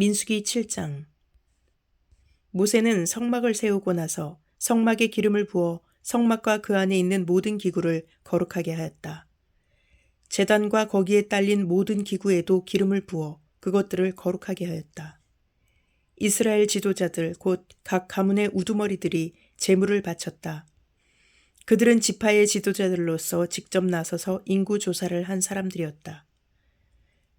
민수기 7장. 모세는 성막을 세우고 나서 성막에 기름을 부어 성막과 그 안에 있는 모든 기구를 거룩하게 하였다. 제단과 거기에 딸린 모든 기구에도 기름을 부어 그것들을 거룩하게 하였다. 이스라엘 지도자들 곧 각 가문의 우두머리들이 제물을 바쳤다. 그들은 지파의 지도자들로서 직접 나서서 인구 조사를 한 사람들이었다.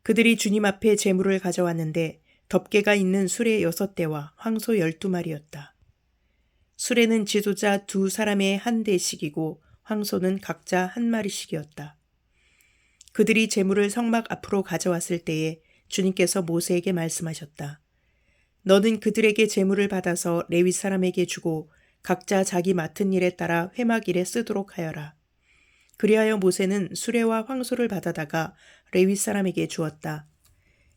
그들이 주님 앞에 제물을 가져왔는데 덮개가 있는 수레 6대와 황소 12마리였다. 수레는 지도자 2사람의 한 대씩이고 황소는 각자 한 마리씩이었다. 그들이 제물을 성막 앞으로 가져왔을 때에 주님께서 모세에게 말씀하셨다. 너는 그들에게 제물을 받아서 레위 사람에게 주고 각자 자기 맡은 일에 따라 회막일에 쓰도록 하여라. 그리하여 모세는 수레와 황소를 받아다가 레위 사람에게 주었다.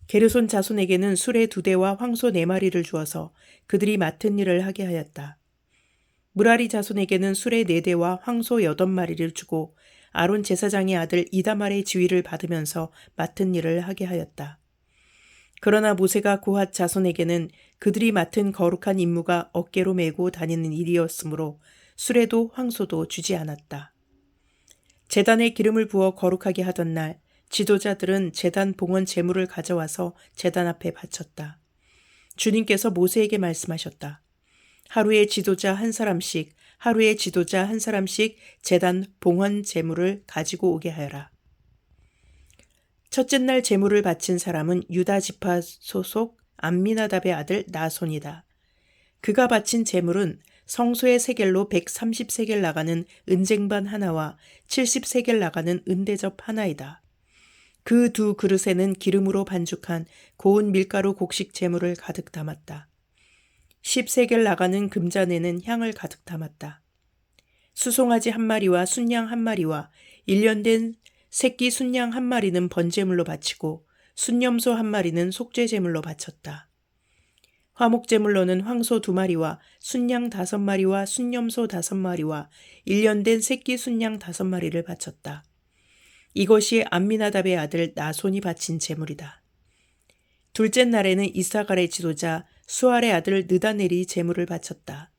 게르손 자손에게는 수레 2대와 황소 4마리를 주어서 그들이 맡은 일을 하게 하였다. 무라리 자손에게는 수레 4대와 황소 8마리를 주고 아론 제사장의 아들 이다말의 지위를 받으면서 맡은 일을 하게 하였다. 그러나 모세가 고핫 자손에게는 그들이 맡은 거룩한 임무가 어깨로 메고 다니는 일이었으므로 수레도 황소도 주지 않았다. 제단에 기름을 부어 거룩하게 하던 날 지도자들은 제단 봉헌 제물을 가져와서 제단 앞에 바쳤다. 주님께서 모세에게 말씀하셨다. 하루에 지도자 한 사람씩 제단 봉헌 제물을 가지고 오게 하여라. 첫째 날 제물을 바친 사람은 유다 지파 소속 암미나답의 아들 나손이다. 그가 바친 제물은 성소의 세겔로 130세겔 나가는 은쟁반 하나와 70세겔 나가는 은대접 하나이다. 그 2 그릇에는 기름으로 반죽한 고운 밀가루 곡식 제물을 가득 담았다. 10세겔 나가는 금잔에는 향을 가득 담았다. 수송아지 1마리와 순양 1마리와 1년 된 새끼 순양 1마리는 번제물로 바치고 순염소 1마리는 속죄제물로 바쳤다. 화목제물로는 황소 2마리와 순양 5마리와 순염소 5마리와 1년 된 새끼 순양 5마리를 바쳤다. 이것이 암미나답의 아들 나손이 바친 제물이다. 둘째 날에는 이사갈의 지도자 수알의 아들 느다넬이 제물을 바쳤다.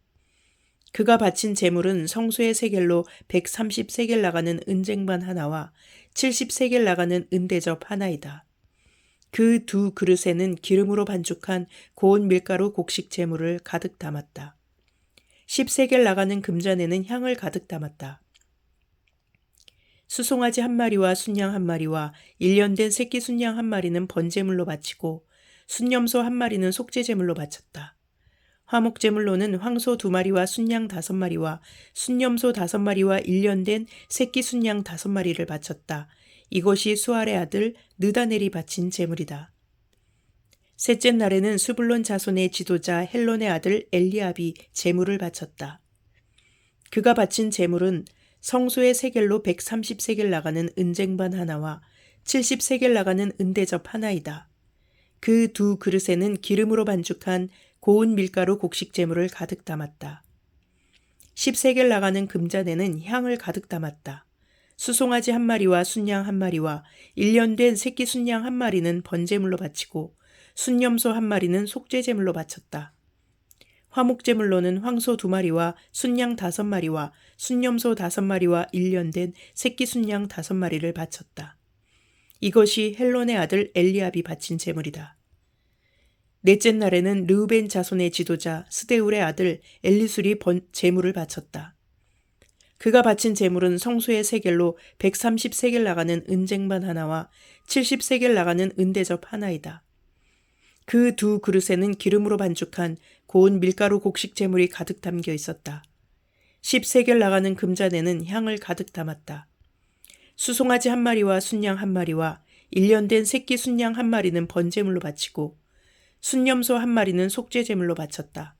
그가 바친 제물은 성소의 세겔로 130세겔 나가는 은쟁반 하나와 70세겔 나가는 은대접 하나이다. 그 2 그릇에는 기름으로 반죽한 고운 밀가루 곡식 제물을 가득 담았다. 10세겔 나가는 금잔에는 향을 가득 담았다. 수송아지 1마리와 순양 1마리와 1년 된 새끼 순양 1마리는 번제물로 바치고 순염소 1마리는 속죄제물로 바쳤다. 화목제물로는 황소 2마리와 순양 5마리와 순염소 5마리와 1년 된 새끼 순양 5마리를 바쳤다. 이것이 수알의 아들 느다넬이 바친 제물이다. 셋째 날에는 스불론 자손의 지도자 헬론의 아들 엘리압이 제물을 바쳤다. 그가 바친 제물은 성소의 세겔로 130세겔 나가는 은쟁반 하나와 70세겔 나가는 은대접 하나이다. 그 2 그릇에는 기름으로 반죽한 고운 밀가루 곡식 제물을 가득 담았다. 10세겔 나가는 금잔에는 향을 가득 담았다. 수송아지 1마리와 순양 1마리와 1년 된 새끼 순양 1마리는 번제물로 바치고 순염소 1마리는 속죄제물로 바쳤다. 화목제물로는 황소 2마리와 순양 5마리와 순염소 5마리와 1년 된 새끼 순양 5마리를 바쳤다. 이것이 헬론의 아들 엘리압이 바친 제물이다. 넷째 날에는 르우벤 자손의 지도자 스데울의 아들 엘리술이 제물을 바쳤다. 그가 바친 제물은 성소의 세겔로 130세겔 나가는 은쟁반 하나와 70세겔 나가는 은대접 하나이다. 그 2 그릇에는 기름으로 반죽한 고운 밀가루 곡식 제물이 가득 담겨 있었다. 10세겔 나가는 금잔에는 향을 가득 담았다. 수송아지 1마리와 순양 1마리와 1년 된 새끼 순양 1마리는 번제물로 바치고 순염소 1마리는 속죄제물로 바쳤다.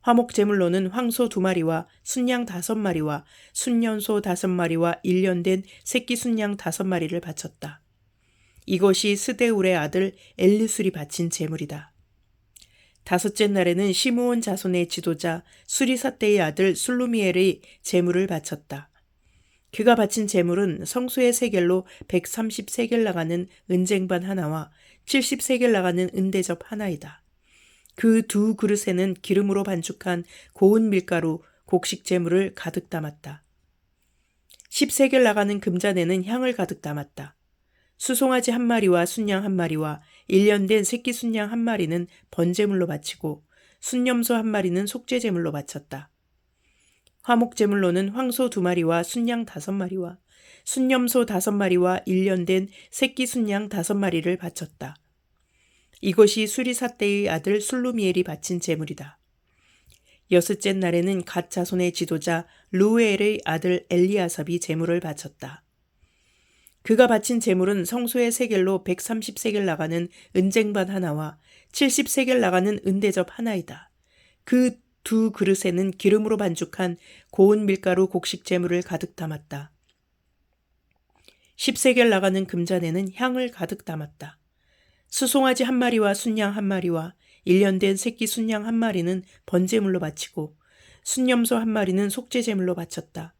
화목제물로는 황소 2마리와 순양 5마리와 순염소 5마리와 1년 된 새끼 순양 5마리를 바쳤다. 이것이 스데울의 아들 엘리술이 바친 제물이다. 다섯째 날에는 시므온 자손의 지도자 수리사떼의 아들 술루미엘의 제물을 바쳤다. 그가 바친 제물은 성소의 세겔로 130세겔 나가는 은쟁반 하나와 70세겔 나가는 은대접 하나이다. 그 두 그릇에는 기름으로 반죽한 고운 밀가루, 곡식 재물을 가득 담았다. 10세겔 나가는 금잔에는 향을 가득 담았다. 수송아지 한 마리와 순양 한 마리와 1년 된 새끼 순양 한 마리는 번제물로 바치고 순염소 한 마리는 속죄제물로 바쳤다. 화목제물로는 황소 2마리와 순양 5마리와 순염소 5마리와 1년 된 새끼 순양 5마리를 바쳤다. 이것이 수리사때의 아들 술루미엘이 바친 제물이다. 여섯째 날에는 갓 자손의 지도자 루엘의 아들 엘리아삽이 제물을 바쳤다. 그가 바친 제물은 성소의 세겔로 130세겔 나가는 은쟁반 하나와 70세겔 나가는 은대접 하나이다. 그 두 그릇에는 기름으로 반죽한 고운 밀가루 곡식 제물을 가득 담았다. 10세겔 나가는 금잔에는 향을 가득 담았다. 수송아지 한 마리와 순양 한 마리와 1년 된 새끼 순양 한 마리는 번제물로 바치고 순염소 한 마리는 속죄제물로 바쳤다.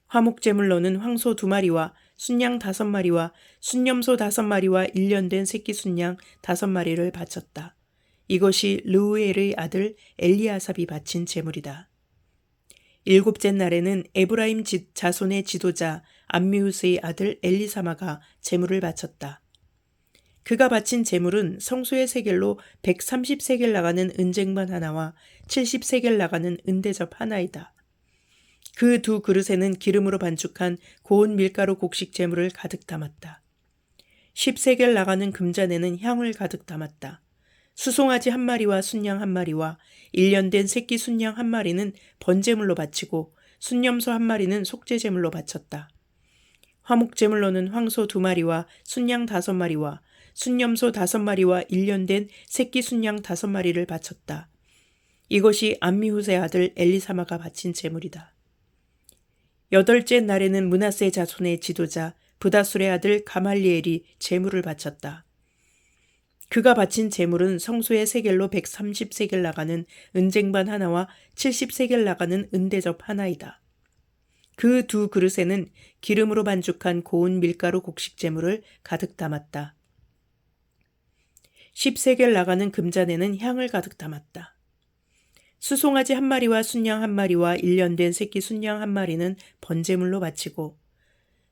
화목제물로는 황소 2마리와 순양 5마리와 순염소 5마리와 1년 된 새끼 순양 5마리를 바쳤다. 이것이 르우엘의 아들 엘리아삽이 바친 제물이다. 7째 날에는 에브라임 자손의 지도자 암미우스의 아들 엘리사마가 제물을 바쳤다. 그가 바친 제물은 성소의 세겔로 130세겔 나가는 은쟁반 하나와 70세겔 나가는 은대접 하나이다. 그 두 그릇에는 기름으로 반죽한 고운 밀가루 곡식 제물을 가득 담았다. 10세겔 나가는 금잔에는 향을 가득 담았다. 수송아지 한 마리와 순양 한 마리와 1년 된 새끼 순양 한 마리는 번제물로 바치고 순염소 한 마리는 속죄제물로 바쳤다. 화목제물로는 황소 2마리와 순양 5마리와 순염소 5마리와 1년 된 새끼 순양 5마리를 바쳤다. 이것이 암미후세 아들 엘리사마가 바친 제물이다. 8째 날에는 므낫세 자손의 지도자 브다술의 아들 가말리엘이 제물을 바쳤다. 그가 바친 제물은 성소의 세겔로 130세겔 나가는 은쟁반 하나와 70세겔 나가는 은대접 하나이다. 그 두 그릇에는 기름으로 반죽한 고운 밀가루 곡식 제물을 가득 담았다. 10세겔 나가는 금잔에는 향을 가득 담았다. 수송아지 한 마리와 순양 한 마리와 1년 된 새끼 순양 한 마리는 번제물로 바치고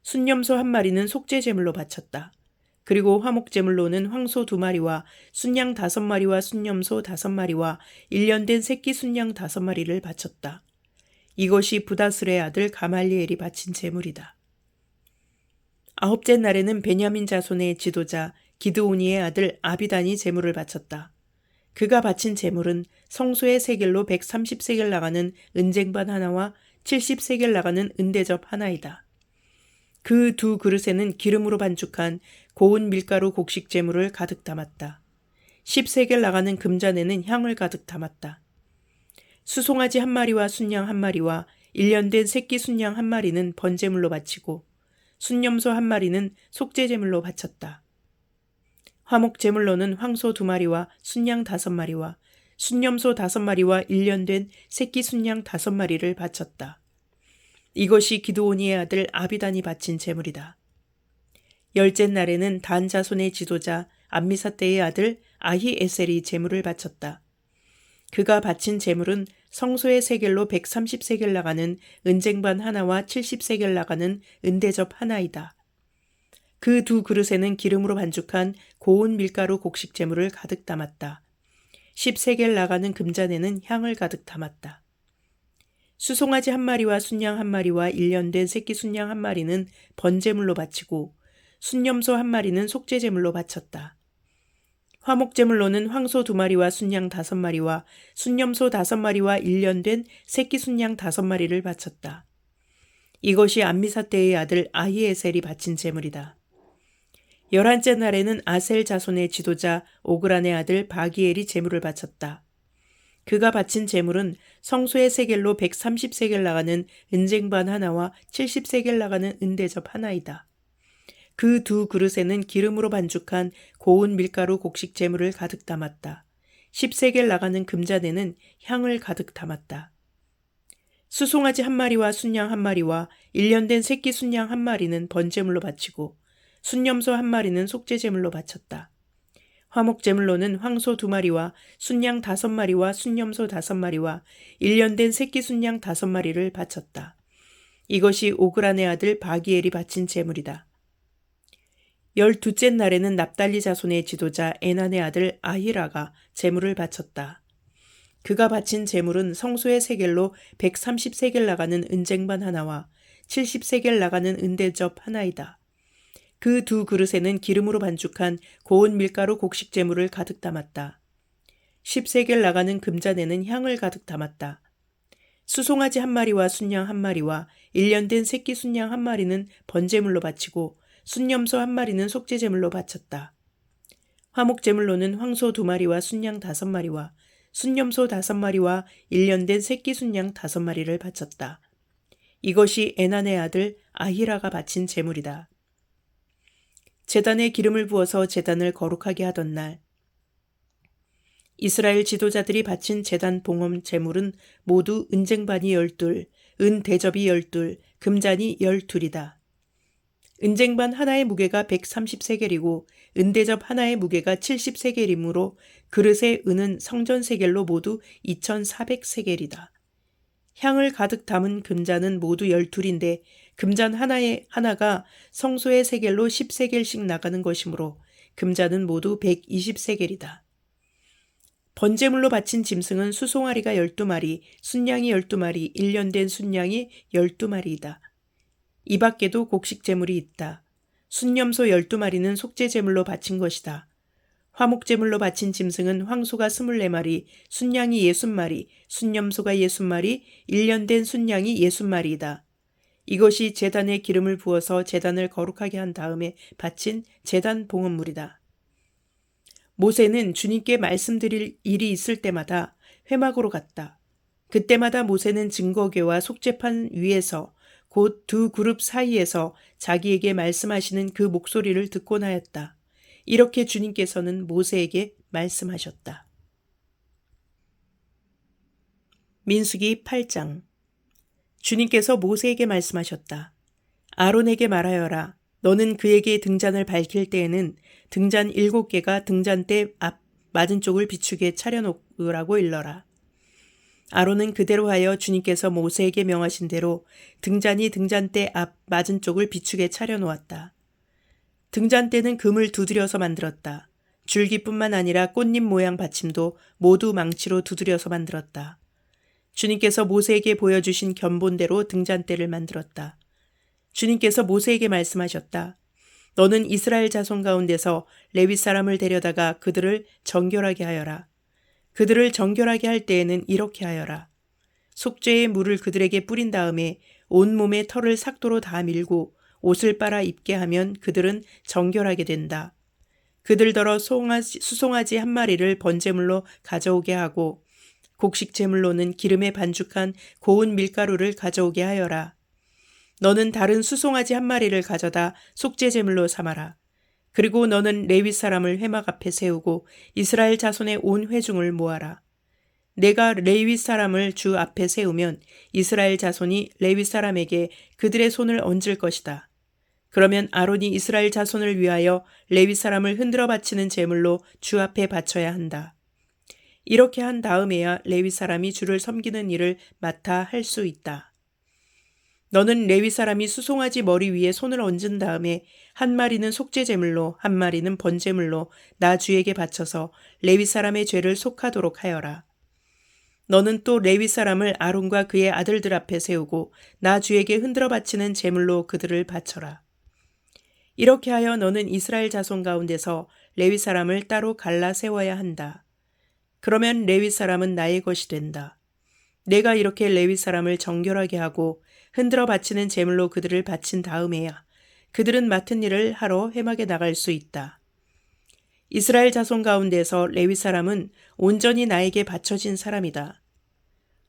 순염소 한 마리는 속죄제물로 바쳤다. 그리고 화목제물로는 황소 2마리와 순양 5마리와 순염소 5마리와 1년 된 새끼 순양 5마리를 바쳤다. 이것이 부다슬의 아들 가말리엘이 바친 제물이다. 9째 날에는 베냐민 자손의 지도자 기드오니의 아들 아비단이 제물을 바쳤다. 그가 바친 제물은 성소의 세겔로 130세겔 나가는 은쟁반 하나와 70세겔 나가는 은대접 하나이다. 그 두 그릇에는 기름으로 반죽한 고운 밀가루 곡식 제물을 가득 담았다. 10세겔 나가는 금잔에는 향을 가득 담았다. 수송아지 한 마리와 순양 한 마리와 1년 된 새끼 순양 한 마리는 번제물로 바치고 순염소 한 마리는 속죄제물로 바쳤다. 화목제물로는 황소 2마리와 순양 5마리와 순염소 5마리와 1년 된 새끼 순양 5마리를 바쳤다. 이것이 기드오니의 아들 아비단이 바친 제물이다. 10째 날에는 단 자손의 지도자 암미사떼의 아들 아히에셀이 제물을 바쳤다. 그가 바친 제물은 성소의 세겔로 130세겔 나가는 은쟁반 하나와 70세겔 나가는 은대접 하나이다. 그 두 그릇에는 기름으로 반죽한 고운 밀가루 곡식 제물을 가득 담았다. 10세겔 나가는 금잔에는 향을 가득 담았다. 수송아지 한 마리와 순양 한 마리와 1년 된 새끼 순양 한 마리는 번제물로 바치고 순염소 한 마리는 속죄제물로 바쳤다. 화목제물로는 황소 2마리와 순양 5마리와 순염소 5마리와 1년 된 새끼 순양 5마리를 바쳤다. 이것이 암미사떼의 아들 아히에셀이 바친 제물이다. 11째 날에는 아셀 자손의 지도자 오그란의 아들 바기엘이 제물을 바쳤다. 그가 바친 제물은 성소의 세겔로 130세겔 나가는 은쟁반 하나와 70세겔 나가는 은대접 하나이다. 그 두 그릇에는 기름으로 반죽한 고운 밀가루 곡식 제물을 가득 담았다. 10세겔 나가는 금잔에는 향을 가득 담았다. 수송아지 한 마리와 순양 한 마리와 1년 된 새끼 순양 한 마리는 번제물로 바치고 순염소 한 마리는 속죄제물로 바쳤다. 화목제물로는 황소 2마리와 순양 5마리와 순염소 5마리와 1년 된 새끼 순양 5마리를 바쳤다. 이것이 오그란의 아들 바기엘이 바친 제물이다. 12째 날에는 납달리 자손의 지도자 에난의 아들 아히라가 제물을 바쳤다. 그가 바친 제물은 성소의 세겔로 130세겔 나가는 은쟁반 하나와 70세겔 나가는 은대접 하나이다. 그 2 그릇에는 기름으로 반죽한 고운 밀가루 곡식 제물을 가득 담았다. 10세겔 나가는 금잔에는 향을 가득 담았다. 수송아지 1마리와 순양 1마리와 1년 된 새끼 순양 1마리는 번제물로 바치고 순염소 1마리는 속죄제물로 바쳤다. 화목제물로는 황소 2마리와 순양 5마리와 순염소 5마리와 1년 된 새끼 순양 5마리를 바쳤다. 이것이 에난의 아들 아히라가 바친 제물이다. 제단에 기름을 부어서 제단을 거룩하게 하던 날, 이스라엘 지도자들이 바친 제단 봉헌 제물은 모두 은쟁반이 12, 은대접이 12, 금잔이 12이다. 은쟁반 하나의 무게가 130세겔이고 은대접 하나의 무게가 70세겔이므로 그릇의 은은 성전 세겔로 모두 2400세겔이다. 향을 가득 담은 금잔은 모두 12인데 금잔 하나가 성소의 세겔로 10세겔씩 나가는 것이므로 금잔은 모두 120세겔이다. 번제물로 바친 짐승은 수송아리가 12마리, 순양이 12마리, 1년 된 순양이 12마리이다. 이 밖에도 곡식 제물이 있다. 순염소 12마리는 속죄제물로 바친 것이다. 화목제물로 바친 짐승은 황소가 24마리, 순양이 60마리, 순염소가 60마리, 1년 된 순양이 60마리이다. 이것이 제단에 기름을 부어서 제단을 거룩하게 한 다음에 바친 제단 봉헌물이다. 모세는 주님께 말씀드릴 일이 있을 때마다 회막으로 갔다. 그때마다 모세는 증거궤와 속죄판 위에서 곧 2 그룹 사이에서 자기에게 말씀하시는 그 목소리를 듣곤 하였다. 이렇게 주님께서는 모세에게 말씀하셨다. 민수기 8장. 주님께서 모세에게 말씀하셨다. 아론에게 말하여라. 너는 그에게 등잔을 밝힐 때에는 등잔 7개가 등잔대 앞 맞은쪽을 비추게 차려놓으라고 일러라. 아론은 그대로 하여 주님께서 모세에게 명하신 대로 등잔이 등잔대 앞 맞은쪽을 비추게 차려놓았다. 등잔대는 금을 두드려서 만들었다. 줄기뿐만 아니라 꽃잎 모양 받침도 모두 망치로 두드려서 만들었다. 주님께서 모세에게 보여주신 견본대로 등잔대를 만들었다. 주님께서 모세에게 말씀하셨다. 너는 이스라엘 자손 가운데서 레위 사람을 데려다가 그들을 정결하게 하여라. 그들을 정결하게 할 때에는 이렇게 하여라. 속죄의 물을 그들에게 뿌린 다음에 온몸에 털을 삭도로 다 밀고 옷을 빨아 입게 하면 그들은 정결하게 된다. 그들더러 수송아지 1마리를 번제물로 가져오게 하고 곡식 제물로는 기름에 반죽한 고운 밀가루를 가져오게 하여라. 너는 다른 수송아지 1마리를 가져다 속죄제물로 삼아라. 그리고 너는 레위 사람을 회막 앞에 세우고 이스라엘 자손의 온 회중을 모아라. 내가 레위 사람을 주 앞에 세우면 이스라엘 자손이 레위 사람에게 그들의 손을 얹을 것이다. 그러면 아론이 이스라엘 자손을 위하여 레위 사람을 흔들어 바치는 제물로 주 앞에 바쳐야 한다. 이렇게 한 다음에야 레위 사람이 주를 섬기는 일을 맡아 할 수 있다. 너는 레위 사람이 수송아지 머리 위에 손을 얹은 다음에 1마리는 속죄제물로 1마리는 번제물로 나 주에게 바쳐서 레위 사람의 죄를 속하도록 하여라. 너는 또 레위 사람을 아론과 그의 아들들 앞에 세우고 나 주에게 흔들어 바치는 제물로 그들을 바쳐라. 이렇게 하여 너는 이스라엘 자손 가운데서 레위 사람을 따로 갈라 세워야 한다. 그러면 레위 사람은 나의 것이 된다. 내가 이렇게 레위 사람을 정결하게 하고 흔들어 바치는 제물로 그들을 바친 다음에야 그들은 맡은 일을 하러 회막에 나갈 수 있다. 이스라엘 자손 가운데서 레위 사람은 온전히 나에게 바쳐진 사람이다.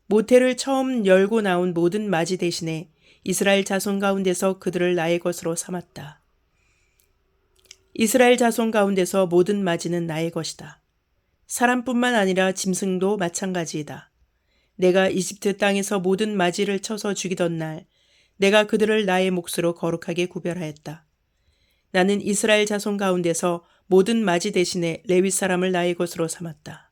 모태를 처음 열고 나온 모든 맞이 대신에 이스라엘 자손 가운데서 그들을 나의 것으로 삼았다. 이스라엘 자손 가운데서 모든 맞이는 나의 것이다. 사람뿐만 아니라 짐승도 마찬가지이다. 내가 이집트 땅에서 모든 맞이를 쳐서 죽이던 날 내가 그들을 나의 몫으로 거룩하게 구별하였다. 나는 이스라엘 자손 가운데서 모든 맞이 대신에 레위 사람을 나의 것으로 삼았다.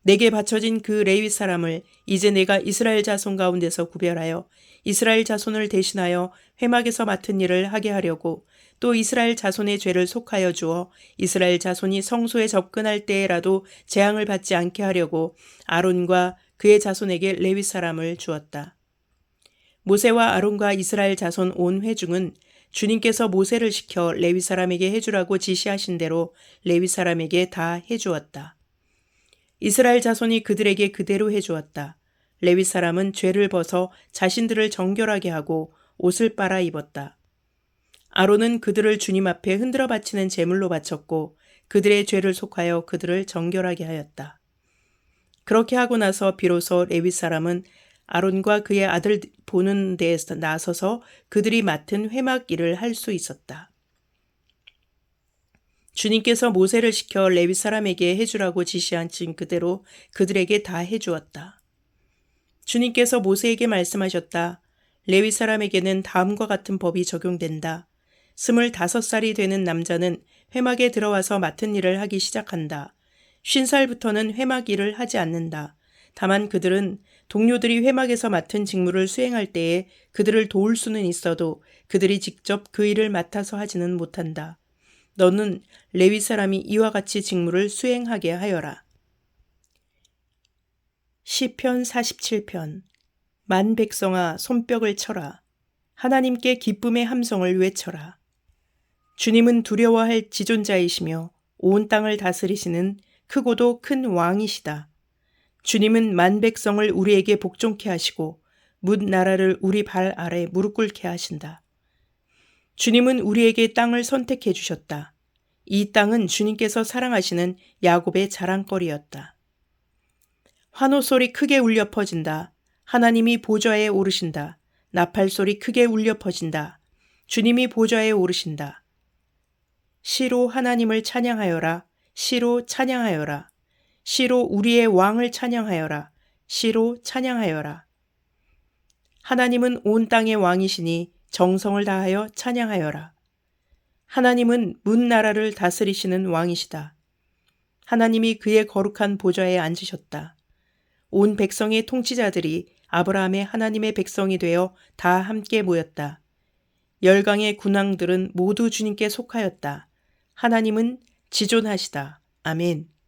내게 바쳐진 그 레위 사람을 이제 내가 이스라엘 자손 가운데서 구별하여 이스라엘 자손을 대신하여 회막에서 맡은 일을 하게 하려고 또 이스라엘 자손의 죄를 속하여 주어 이스라엘 자손이 성소에 접근할 때에라도 재앙을 받지 않게 하려고 아론과 그의 자손에게 레위 사람을 주었다. 모세와 아론과 이스라엘 자손 온 회중은 주님께서 모세를 시켜 레위 사람에게 해주라고 지시하신 대로 레위 사람에게 다 해주었다. 이스라엘 자손이 그들에게 그대로 해주었다. 레위 사람은 죄를 벗어 자신들을 정결하게 하고 옷을 빨아 입었다. 아론은 그들을 주님 앞에 흔들어 바치는 제물로 바쳤고 그들의 죄를 속하여 그들을 정결하게 하였다. 그렇게 하고 나서 비로소 레위 사람은 아론과 그의 아들 보는 데에서 나서서 그들이 맡은 회막 일을 할 수 있었다. 주님께서 모세를 시켜 레위 사람에게 해주라고 지시하신 그대로 그들에게 다 해주었다. 주님께서 모세에게 말씀하셨다. 레위 사람에게는 다음과 같은 법이 적용된다. 25살이 되는 남자는 회막에 들어와서 맡은 일을 하기 시작한다. 50살부터는 회막 일을 하지 않는다. 다만 그들은 동료들이 회막에서 맡은 직무를 수행할 때에 그들을 도울 수는 있어도 그들이 직접 그 일을 맡아서 하지는 못한다. 너는 레위 사람이 이와 같이 직무를 수행하게 하여라. 시편 47편. 만 백성아 손뼉을 쳐라. 하나님께 기쁨의 함성을 외쳐라. 주님은 두려워할 지존자이시며 온 땅을 다스리시는 크고도 큰 왕이시다. 주님은 만 백성을 우리에게 복종케 하시고 뭇 나라를 우리 발 아래 무릎 꿇게 하신다. 주님은 우리에게 땅을 선택해 주셨다. 이 땅은 주님께서 사랑하시는 야곱의 자랑거리였다. 환호 소리 크게 울려 퍼진다. 하나님이 보좌에 오르신다. 나팔 소리 크게 울려 퍼진다. 주님이 보좌에 오르신다. 시로 하나님을 찬양하여라. 시로 찬양하여라. 시로 우리의 왕을 찬양하여라. 시로 찬양하여라. 하나님은 온 땅의 왕이시니 정성을 다하여 찬양하여라. 하나님은 문 나라를 다스리시는 왕이시다. 하나님이 그의 거룩한 보좌에 앉으셨다. 온 백성의 통치자들이 아브라함의 하나님의 백성이 되어 다 함께 모였다. 열강의 군왕들은 모두 주님께 속하였다. 하나님은 지존하시다. 아멘.